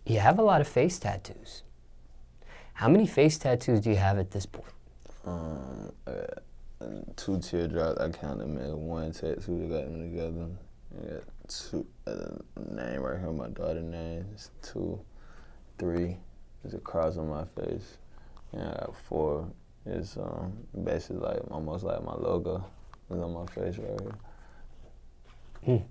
you have a lot of face tattoos. How many face tattoos do you have at this point? I got 2 teardrops. I count them as 1 tattoo that got them together. I got 2 name right here, my daughter's name. It's 2, 3. There's a cross on my face. And I got 4. It's basically like almost like my logo is on my face right here.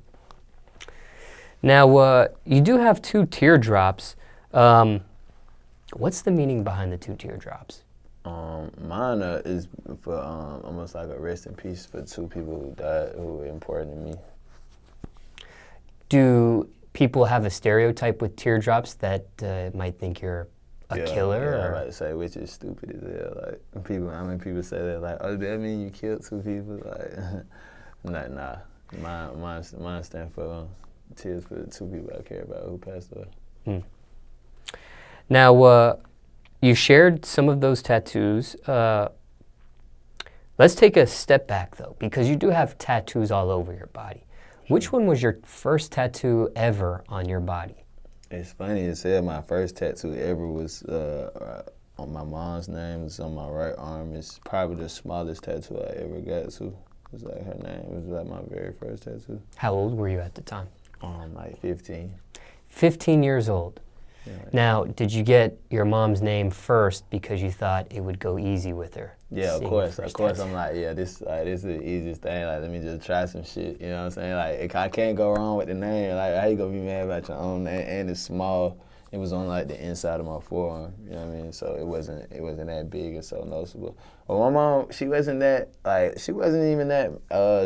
Now, you do have 2 teardrops. What's the meaning behind the 2 teardrops? Mine is for almost like a rest in peace for 2 people who died who were important to me. Do people have a stereotype with teardrops that might think you're a killer? Yeah, or? I'm about to say, which is stupid as hell. Like, people, I mean, people say that, like, oh, does that mean you killed 2 people? Like, nah. Mine stand for tears for the 2 people I care about who passed away. Now, you shared some of those tattoos. Let's take a step back, though, because you do have tattoos all over your body. Which one was your first tattoo ever on your body? It's funny as hell. My first tattoo ever was on my mom's name. It's on my right arm. It's probably the smallest tattoo I ever got to. It's like her name. It was like my very first tattoo. How old were you at the time? Like 15. 15 years old. Yeah. Now, did you get your mom's name first because you thought it would go easy with her? Yeah, of course. Of course, I'm like, yeah, this is the easiest thing. Like, let me just try some shit. You know what I'm saying? Like, I can't go wrong with the name. Like, how you gonna be mad about your own name? And it's small. It was on like the inside of my forearm. You know what I mean? So it wasn't that big and so noticeable. But my mom, she wasn't even that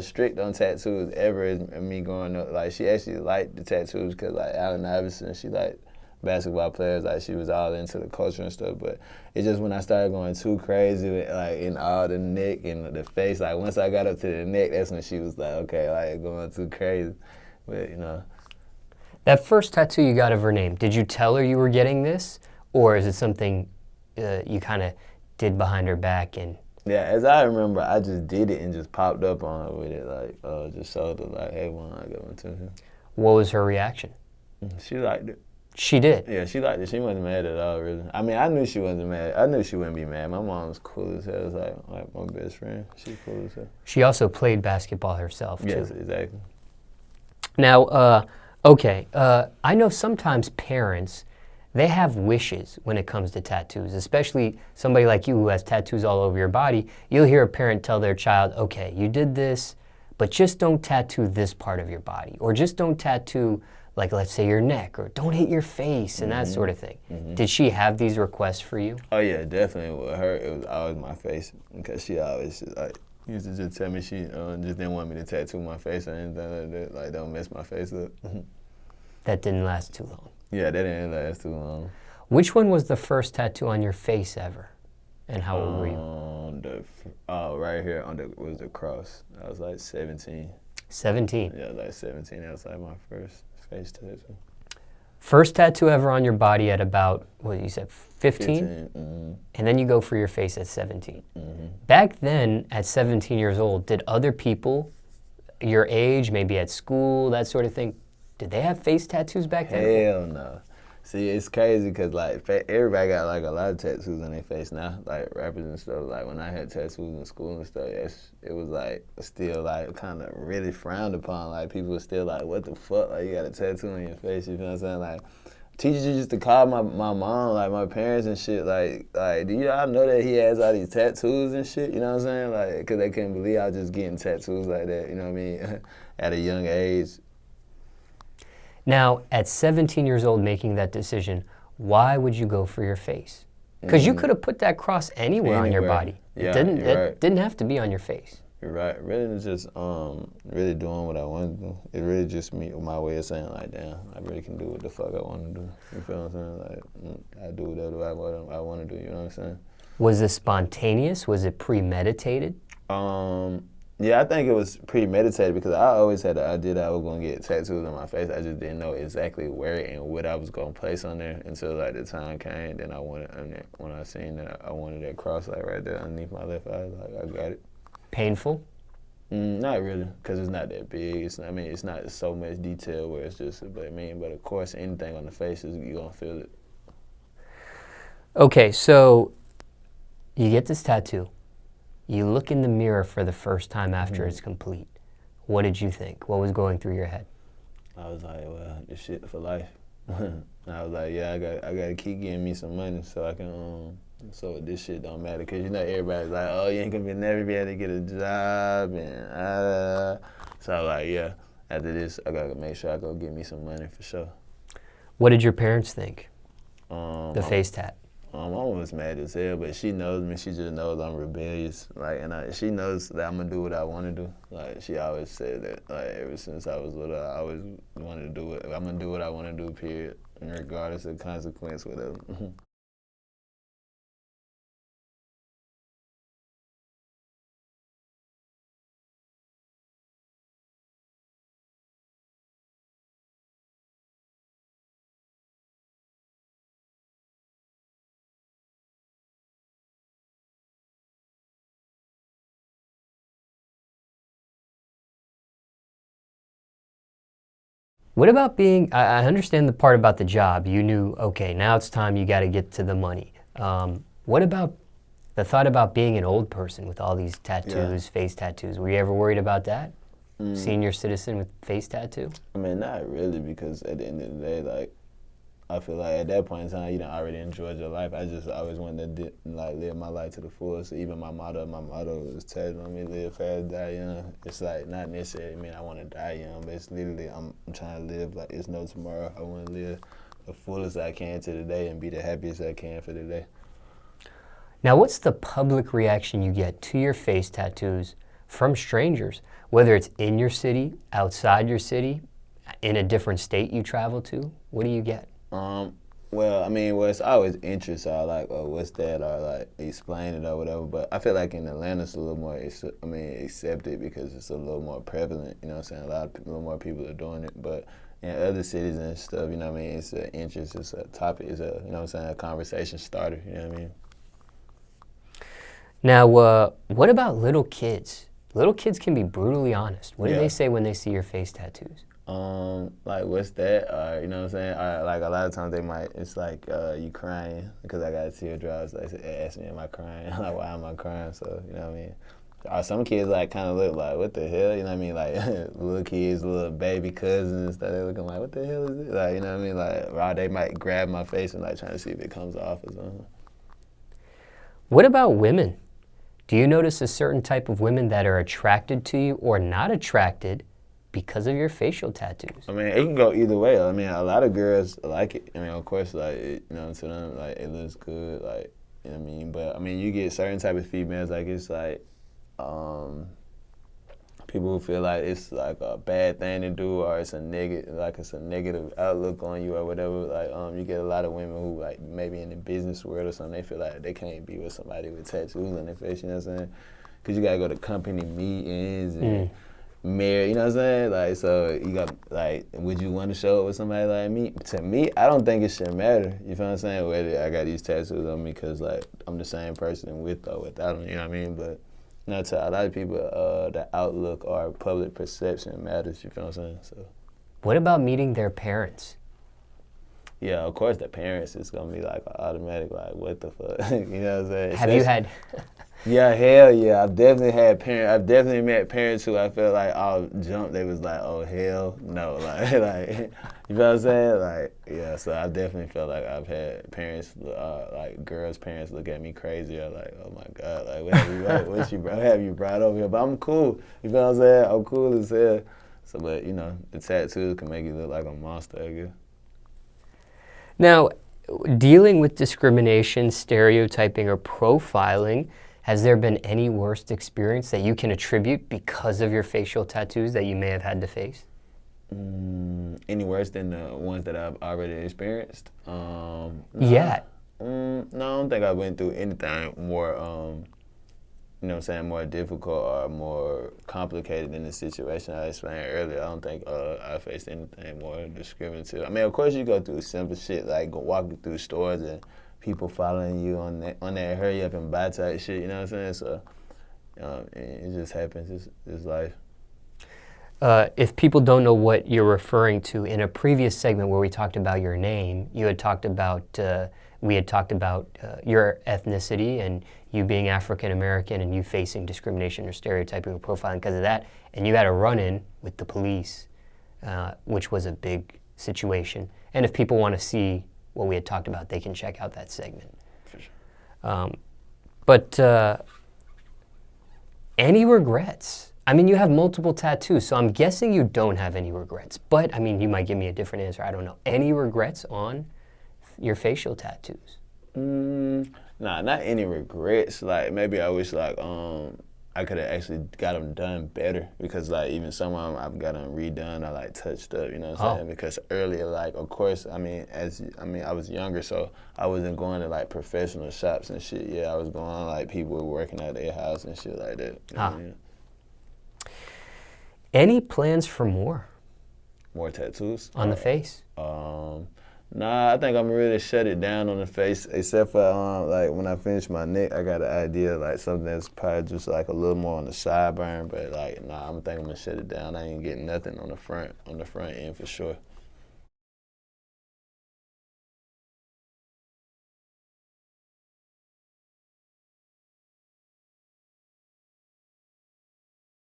strict on tattoos ever as me growing up. Like, she actually liked the tattoos because like Allen Iverson, she liked basketball players, like she was all into the culture and stuff, but it's just when I started going too crazy with like in all the neck and the face, like once I got up to the neck, that's when she was like, okay, like going too crazy. But you know. That first tattoo you got of her name, did you tell her you were getting this, or is it something you kind of did behind her back? And yeah, as I remember, I just did it and just popped up on her with it, like just showed her like, hey, why don't I go into him? What was her reaction? She liked it. She did? Yeah, she liked it. She wasn't mad at all, really. I mean, I knew she wasn't mad. I knew she wouldn't be mad. My mom was cool as hell. It was like my best friend. She's cool as hell. She also played basketball herself, too. Yes, exactly. Now, okay, I know sometimes parents, they have wishes when it comes to tattoos, especially somebody like you who has tattoos all over your body. You'll hear a parent tell their child, okay, you did this, but just don't tattoo this part of your body, or just don't tattoo, like, let's say your neck, or don't hit your face, and that sort of thing. Did she have these requests for you? Oh, yeah, definitely. With her, it was always my face, because she always used to just tell me she just didn't want me to tattoo my face or anything like that. Like, don't mess my face up. That didn't last too long. Yeah, that didn't last too long. Which one was the first tattoo on your face ever? And how old were you? Right here was the cross. I was like 17. 17? Yeah, like 17. That was like my first face tattoo. First tattoo ever on your body at about, what you said, 15? 15, And then you go for your face at 17. Back then, at 17 years old, did other people your age, maybe at school, that sort of thing, did they have face tattoos back then? Hell no. See, it's crazy because like everybody got like a lot of tattoos on their face now, like rappers and stuff. Like when I had tattoos in school and stuff, it was like still like kind of really frowned upon. Like people were still like, "What the fuck? Like you got a tattoo on your face?" You know what I'm saying? Like teachers used to call my mom, like my parents and shit. Like do y'all know that he has all these tattoos and shit? You know what I'm saying? Like because they couldn't believe I was just getting tattoos like that. You know what I mean? At a young age. Now, at 17 years old making that decision, why would you go for your face? Because you could have put that cross anywhere on your body. Yeah, it didn't have to be on your face. You're right. Really just really doing what I want to do. It really just my way of saying like, damn, I really can do what the fuck I want to do. You feel what I'm saying? Like I do whatever I want to do. You know what I'm saying? Was this spontaneous? Was it premeditated? Yeah, I think it was premeditated because I always had the idea that I was gonna get tattoos on my face. I just didn't know exactly where and what I was gonna place on there until like the time came. Then when I seen that I wanted that cross like right there underneath my left eye, like I got it. Painful? Not really, because it's not that big. It's not so much detail where it's just, but of course, anything on the face is you gonna feel it. Okay, so you get this tattoo. You look in the mirror for the first time after it's complete. What did you think? What was going through your head? I was like, well, this shit for life. I was like, yeah, I gotta keep getting me some money so I can, so this shit don't matter. Cause everybody's like, oh, you ain't gonna never be able to get a job and So I was like, yeah, after this, I gotta make sure I go get me some money for sure. What did your parents think? The face tat. My mom was mad as hell, but she knows me. She just knows I'm rebellious. She knows that I'm gonna do what I want to do. Like, she always said that. Like, ever since I was little, I always wanted to do it. I'm gonna do what I want to do, period, and regardless of consequence, whatever. What about being, I understand the part about the job. You knew, okay, now it's time you got to get to the money. What about the thought about being an old person with all these tattoos, face tattoos? Were you ever worried about that? Senior citizen with face tattoo? Not really, because at the end of the day, like, I feel like at that point in time, you done already enjoyed your life. I just always wanted to live my life to the fullest. Even my motto was tattooed on me, live fast, die young. It's like not necessarily I want to die young, but it's literally I'm trying to live like it's no tomorrow. I want to live the fullest I can to the day and be the happiest I can for the day. Now, what's the public reaction you get to your face tattoos from strangers, whether it's in your city, outside your city, in a different state you travel to? What do you get? It's always interest. I like, oh, what's that? Or like, explain it or whatever. But I feel like in Atlanta, it's a little more, accepted because it's a little more prevalent. You know what I'm saying? A little more people are doing it. But in other cities and stuff, it's an interest. It's a topic. It's a conversation starter. You know what I mean? Now, what about little kids? Little kids can be brutally honest. What do they say when they see your face tattoos? Like, what's that? You know what I'm saying? Like, a lot of times it's like, you crying because I got teardrops. Like, they ask me, am I crying? Like, why am I crying? So, you know what I mean? Some kids, like, kind of look like, what the hell? You know what I mean? Like, little kids, little baby cousins and stuff, they're looking like, what the hell is it? Like, you know what I mean? Like, or they might grab my face and, like, trying to see if it comes off or something. What about women? Do you notice a certain type of women that are attracted to you or not attracted because of your facial tattoos? It can go either way. A lot of girls like it. Of course, like, to them, like, it looks good, like, you know what I mean? But, you get certain type of females, like, it's like, people who feel like it's like a bad thing to do or it's a negative outlook on you or whatever. Like, you get a lot of women who, like, maybe in the business world or something, they feel like they can't be with somebody with tattoos on their face, you know what I'm saying? Because you got to go to company meetings and marry, you know what I'm saying? Like, so you got, like, would you want to show up with somebody like me? To me, I don't think it should matter, you feel what I'm saying? Whether I got these tattoos on me because, like, I'm the same person with or without them, you know what I mean? But to a lot of people, the outlook or public perception matters, you feel what I'm saying? So, what about meeting their parents? Yeah, of course the parents is gonna be like automatic, like, what the fuck? You know what I'm saying? Have you had? Yeah, hell yeah. I've definitely met parents who I felt like I'll jump. They was like, oh hell no, like you know what I'm saying? Like, yeah. So I definitely felt like I've had parents, like girls' parents, look at me crazy. Or like, oh my god, like what have you brought over here? But I'm cool. You know what I'm saying? I'm cool as hell. So, but the tattoos can make you look like a monster, I guess. Now, dealing with discrimination, stereotyping, or profiling, has there been any worst experience that you can attribute because of your facial tattoos that you may have had to face? Any worse than the ones that I've already experienced? Yeah. No, I don't think I went through anything more, more difficult or more complicated than the situation I explained earlier. I don't think I faced anything more discriminatory. Of course you go through simple shit like walking through stores and people following you on that hurry up and buy type shit, you know what I'm saying? So And it just happens. It's life. If people don't know what you're referring to, in a previous segment where we talked about your name, you had talked about, we had talked about your ethnicity and you being African American and you facing discrimination or stereotyping or profiling because of that, and you had a run-in with the police, which was a big situation. And if people want to see what we had talked about, they can check out that segment. For sure. But any regrets? I mean, you have multiple tattoos, so I'm guessing you don't have any regrets. But, I mean, you might give me a different answer. I don't know. Any regrets on your facial tattoos? Nah, not any regrets. Like, maybe I wish, like, I could have actually got them done better because, like, even some of them I've got them redone or, like, touched up, you know what I'm saying? Because earlier, like, of course, I was younger, so I wasn't going to, like, professional shops and shit. Yeah, I was going, like, people were working at their house and shit like that. You know what I mean? Any plans for more? More tattoos? On the face? Nah, I think I'm ready to shut it down on the face, except for like when I finish my neck, I got an idea like something that's probably just like a little more on the sideburn, but like nah, I'm thinking I'm gonna shut it down. I ain't getting nothing on the front end for sure.